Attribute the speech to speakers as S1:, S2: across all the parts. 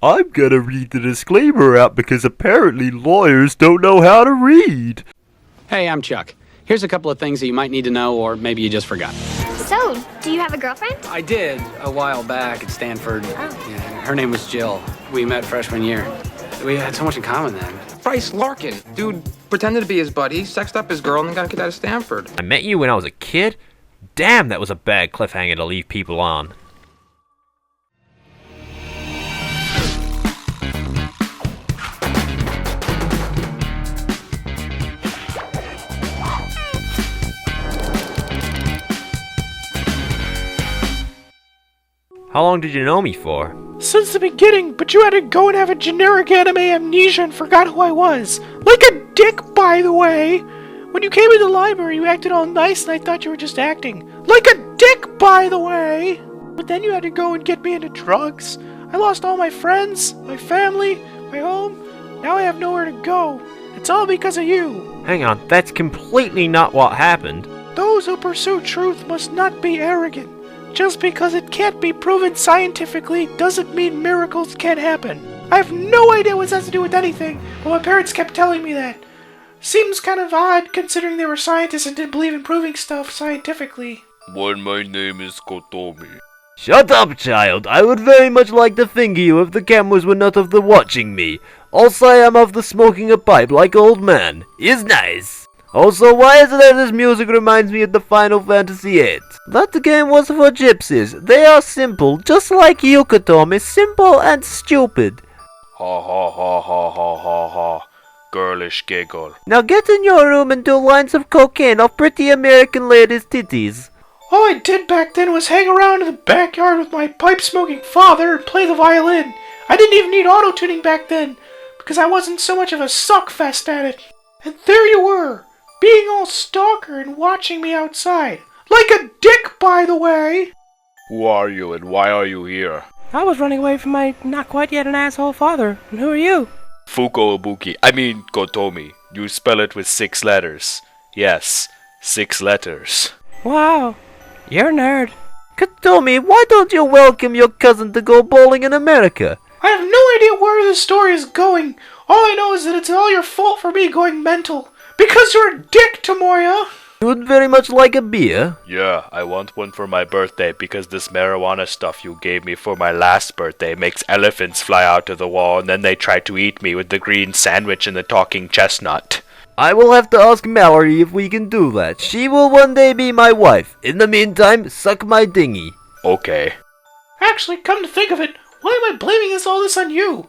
S1: I'm gonna read the disclaimer out because apparently lawyers don't know how to read.
S2: Hey, I'm Chuck. Here's a couple of things that you might need to know, or maybe you just forgot.
S3: So, do you have a girlfriend?
S2: I did a while back at Stanford.
S3: Oh.
S2: Yeah, her name was Jill. We met freshman year. We had so much in common then.
S4: Bryce Larkin. Dude pretended to be his buddy, sexed up his girl, and then got kicked out of Stanford.
S5: I met you when I was a kid? Damn, that was a bad cliffhanger to leave people on. How long did you know me for?
S6: Since the beginning, but you had to go and have a generic anime amnesia and forgot who I was. Like a dick, by the way! When you came into the library, you acted all nice and I thought you were just acting. Like a dick, by the way! But then you had to go and get me into drugs. I lost all my friends, my family, my home. Now I have nowhere to go. It's all because of you.
S5: Hang on, that's completely not what happened.
S6: Those who pursue truth must not be arrogant. Just because it can't be proven scientifically doesn't mean miracles can't happen. I have no idea what this has to do with anything, but my parents kept telling me that. Seems kind of odd considering they were scientists and didn't believe in proving stuff scientifically.
S1: Well, my name is Kotomi.
S5: Shut up, child. I would very much like to finger you if the cameras were not of the watching me. Also, I am of the smoking a pipe like old man. Is nice. Also, why is it that this music reminds me of the Final Fantasy VIII? That game was for gypsies. They are simple, just like you, Kotomi. Simple and stupid.
S1: Ha ha ha ha ha ha ha. Girlish giggle.
S5: Now get in your room and do lines of cocaine off pretty American ladies' titties.
S6: All I did back then was hang around in the backyard with my pipe-smoking father and play the violin. I didn't even need auto-tuning back then, because I wasn't so much of a suckfest at it. And there you were, being all stalker and watching me outside. Like a dick, by the way!
S1: Who are you and why are you here?
S6: I was running away from my not-quite-yet-an-asshole father. And who are you?
S1: Fuko Ibuki. I mean Kotomi. You spell it with 6 letters. Yes, 6 letters.
S6: Wow, you're a nerd.
S5: Kotomi, why don't you welcome your cousin to go bowling in America?
S6: I have no idea where this story is going. All I know is that it's all your fault for me going mental. Because you're a dick, Tomoya!
S5: You would very much like a beer?
S1: Yeah, I want one for my birthday because this marijuana stuff you gave me for my last birthday makes elephants fly out of the wall and then they try to eat me with the green sandwich and the talking chestnut.
S5: I will have to ask Mallory if we can do that. She will one day be my wife. In the meantime, suck my dinghy.
S1: Okay.
S6: Actually, come to think of it, why am I blaming all this on you?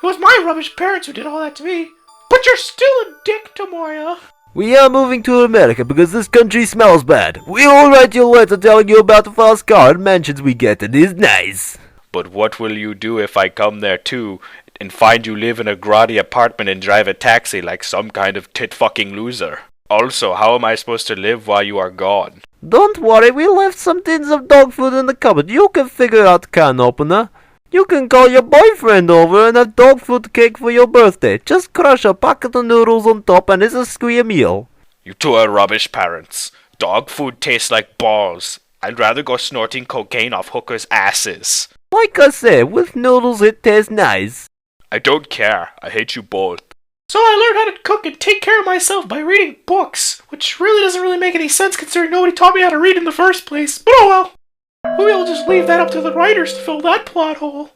S6: It was my rubbish parents who did all that to me. But you're still a dick, Tomoya.
S5: We are moving to America because this country smells bad. We will write you a letter telling you about the fast car and mansions we get. It is nice.
S1: But what will you do if I come there too and find you live in a grotty apartment and drive a taxi like some kind of tit-fucking loser? Also, how am I supposed to live while you are gone?
S5: Don't worry, we left some tins of dog food in the cupboard. You can figure out can opener. You can call your boyfriend over and have dog food cake for your birthday. Just crush a packet of noodles on top and it's a square meal.
S1: You two are rubbish parents. Dog food tastes like balls. I'd rather go snorting cocaine off hookers' asses.
S5: Like I said, with noodles it tastes nice.
S1: I don't care. I hate you both.
S6: So I learned how to cook and take care of myself by reading books, which really doesn't really make any sense considering nobody taught me how to read in the first place. But oh well. Maybe I'll just leave that up to the writers to fill that plot hole.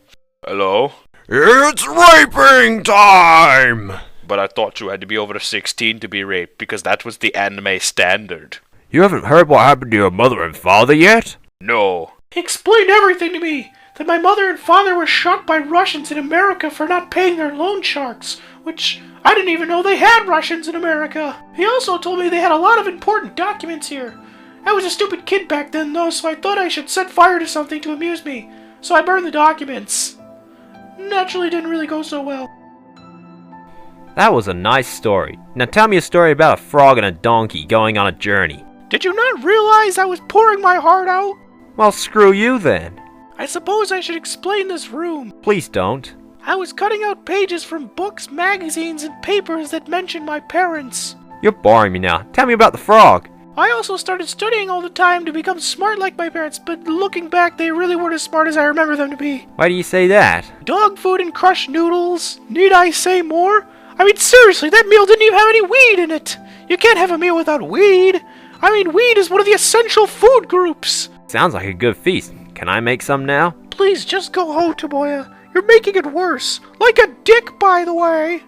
S1: Hello?
S7: It's raping time!
S1: But I thought you had to be over 16 to be raped because that was the anime standard.
S7: You haven't heard what happened to your mother and father yet?
S1: No.
S6: He explained everything to me. That my mother and father were shot by Russians in America for not paying their loan sharks, which I didn't even know they had Russians in America. He also told me they had a lot of important documents here. I was a stupid kid back then, though, so I thought I should set fire to something to amuse me. So I burned the documents. Naturally, didn't really go so well.
S5: That was a nice story. Now tell me a story about a frog and a donkey going on a journey.
S6: Did you not realize I was pouring my heart out?
S5: Well, screw you then.
S6: I suppose I should explain this room.
S5: Please don't.
S6: I was cutting out pages from books, magazines, and papers that mentioned my parents.
S5: You're boring me now. Tell me about the frog.
S6: I also started studying all the time to become smart like my parents, but looking back, they really weren't as smart as I remember them to be.
S5: Why do you say that?
S6: Dog food and crushed noodles. Need I say more? I mean, seriously, that meal didn't even have any weed in it. You can't have a meal without weed. I mean, weed is one of the essential food groups.
S5: Sounds like a good feast. Can I make some now?
S6: Please, just go home, Tomoya. You're making it worse. Like a dick, by the way.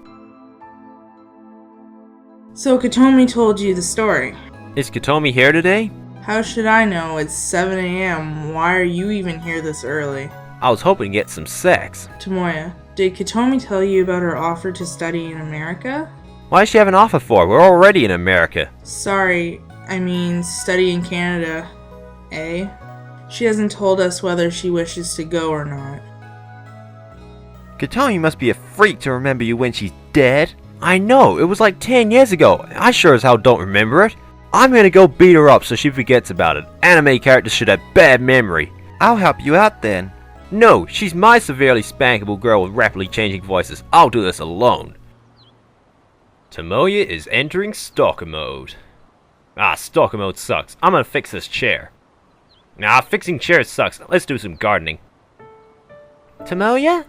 S8: So Katomi told you the story.
S5: Is Katomi here today?
S8: How should I know? It's 7 a.m. Why are you even here this early?
S5: I was hoping to get some sex.
S8: Tomoya, did Katomi tell you about her offer to study in America?
S5: Why does she have an offer for? We're already in America.
S8: Sorry, I mean study in Canada, eh? She hasn't told us whether she wishes to go or not.
S5: Katomi must be a freak to remember you when she's dead. I know, it was like 10 years ago. I sure as hell don't remember it. I'm gonna go beat her up so she forgets about it. Anime characters should have bad memory. I'll help you out then. No, she's my severely spankable girl with rapidly changing voices. I'll do this alone. Tomoya is entering stalker mode. Stalker mode sucks. I'm gonna fix this chair. Fixing chairs sucks. Let's do some gardening. Tomoya?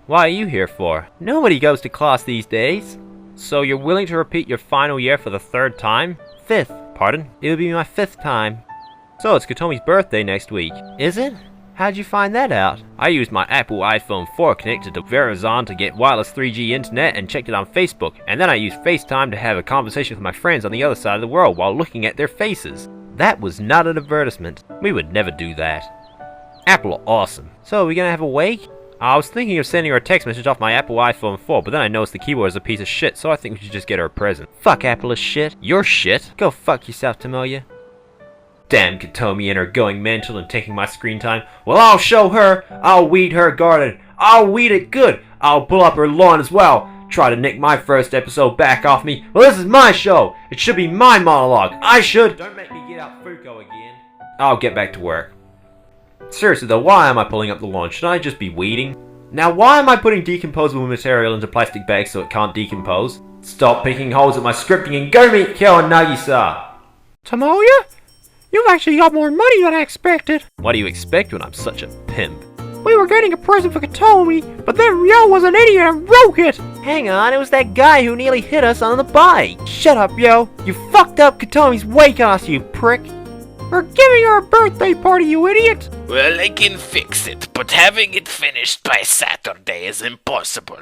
S5: What are you here for? Nobody goes to class these days. So you're willing to repeat your final year for the 3rd time? 5th, pardon? It'll be my 5th time. So it's Katomi's birthday next week. Is it? How'd you find that out? I used my Apple iPhone 4 connected to Verizon to get wireless 3G internet and checked it on Facebook, and then I used FaceTime to have a conversation with my friends on the other side of the world while looking at their faces. That was not an advertisement. We would never do that. Apple are awesome. So are we gonna have a wake? I was thinking of sending her a text message off my Apple iPhone 4, but then I noticed the keyboard is a piece of shit, so I think we should just get her a present. Fuck Apple is shit. You're shit. Go fuck yourself, Tomoya. Damn Katomi and her going mental and taking my screen time. Well, I'll show her. I'll weed her garden. I'll weed it good. I'll pull up her lawn as well. Try to nick my first episode back off me. Well, this is my show. It should be my monologue. I should. Don't make me get out Fuko again. I'll get back to work. Seriously though, why am I pulling up the lawn? Should I just be weeding? Now why am I putting decomposable material into plastic bags so it can't decompose? Stop picking holes at my scripting and go meet Kyo and Nagisa!
S6: Tomoya? You've actually got more money than I expected.
S5: What do you expect when I'm such a pimp?
S6: We were getting a present for Katomi, but then Ryo was an idiot and broke it.
S5: Hang on, it was that guy who nearly hit us on the bike. Shut up, yo. You fucked up Katomi's wake on us, you prick.
S6: We're giving her a birthday party, you idiot!
S1: Well, I can fix it, but having it finished by Saturday is impossible.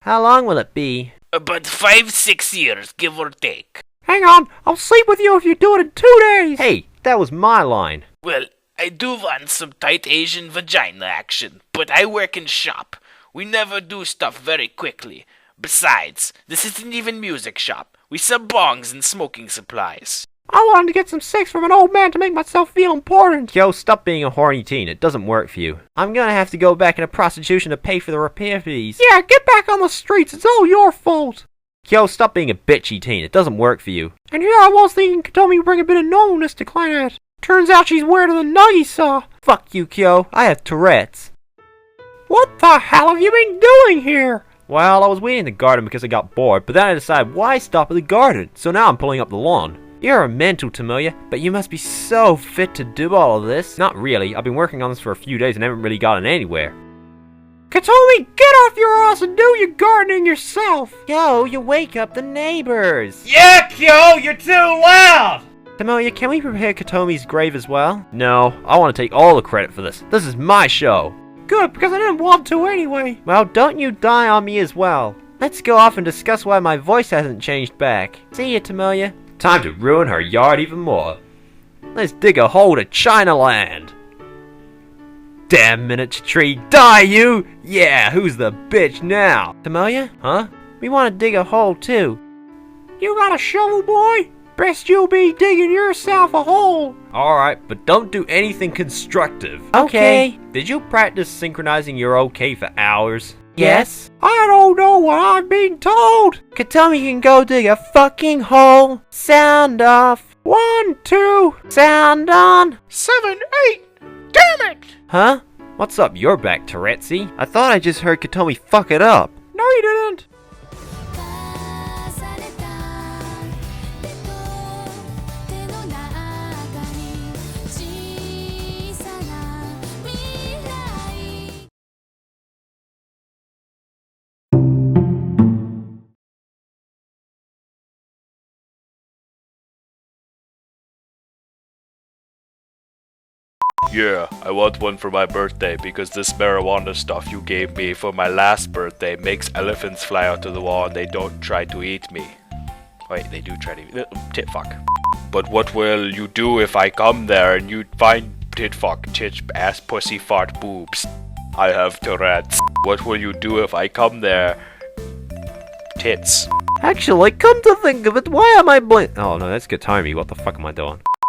S5: How long will it be?
S1: About 5-6 years, give or take.
S6: Hang on, I'll sleep with you if you do it in 2 days!
S5: Hey, that was my line.
S1: Well, I do want some tight Asian vagina action, but I work in shop. We never do stuff very quickly. Besides, this isn't even music shop. We sell bongs and smoking supplies.
S6: I wanted to get some sex from an old man to make myself feel important.
S5: Yo, stop being a horny teen. It doesn't work for you. I'm gonna have to go back into prostitution to pay for the repair fees.
S6: Yeah, get back on the streets. It's all your fault.
S5: Yo, stop being a bitchy teen. It doesn't work for you.
S6: And here I was thinking Katomi would bring a bit of normalness to Clannad. Turns out she's weirder than Nagisa.
S5: Fuck you, Kyo. I have Tourette's.
S6: What the hell have you been doing here?
S5: Well, I was weeding the garden because I got bored, but then I decided why stop at the garden? So now I'm pulling up the lawn. You're a mental, Tomoya, but you must be so fit to do all of this. Not really. I've been working on this for a few days and haven't really gotten anywhere.
S6: Katomi, get off your ass and do your gardening yourself!
S5: Yo, you wake up the neighbors!
S7: Yeah, Kyo, you're too loud!
S5: Tomoya, can we prepare Katomi's grave as well? No, I want to take all the credit for this. This is my show.
S6: Good, because I didn't want to anyway.
S5: Well, don't you die on me as well. Let's go off and discuss why my voice hasn't changed back. See ya, Tomoya. Time to ruin her yard even more. Let's dig a hole to Chinaland. Damn miniature tree, die you! Yeah, who's the bitch now? Tomoya? Huh? We want to dig a hole too.
S6: You got a shovel, boy? Best you be digging yourself a hole.
S5: Alright, but don't do anything constructive.
S6: Okay.
S5: Did you practice synchronizing your okay for hours?
S6: Yes? I don't know what I've been told.
S5: Katomi can go dig a fucking hole. Sound off.
S6: 1, 2,
S5: Sound on.
S6: 7, 8. Damn it!
S5: Huh? What's up your back, Tourette'sy? I thought I just heard Katomi fuck it up.
S6: No, you didn't.
S1: Yeah, I want one for my birthday because this marijuana stuff you gave me for my last birthday makes elephants fly out of the wall and they don't try to eat me. Wait, they do try to tit fuck. But what will you do if I come there and you find tit fuck, tit ass, pussy, fart, boobs? I have Tourette's. What will you do if I come there? Tits.
S5: Actually, come to think of it, why am I blind? Oh no, that's Guitar Me. What the fuck am I doing?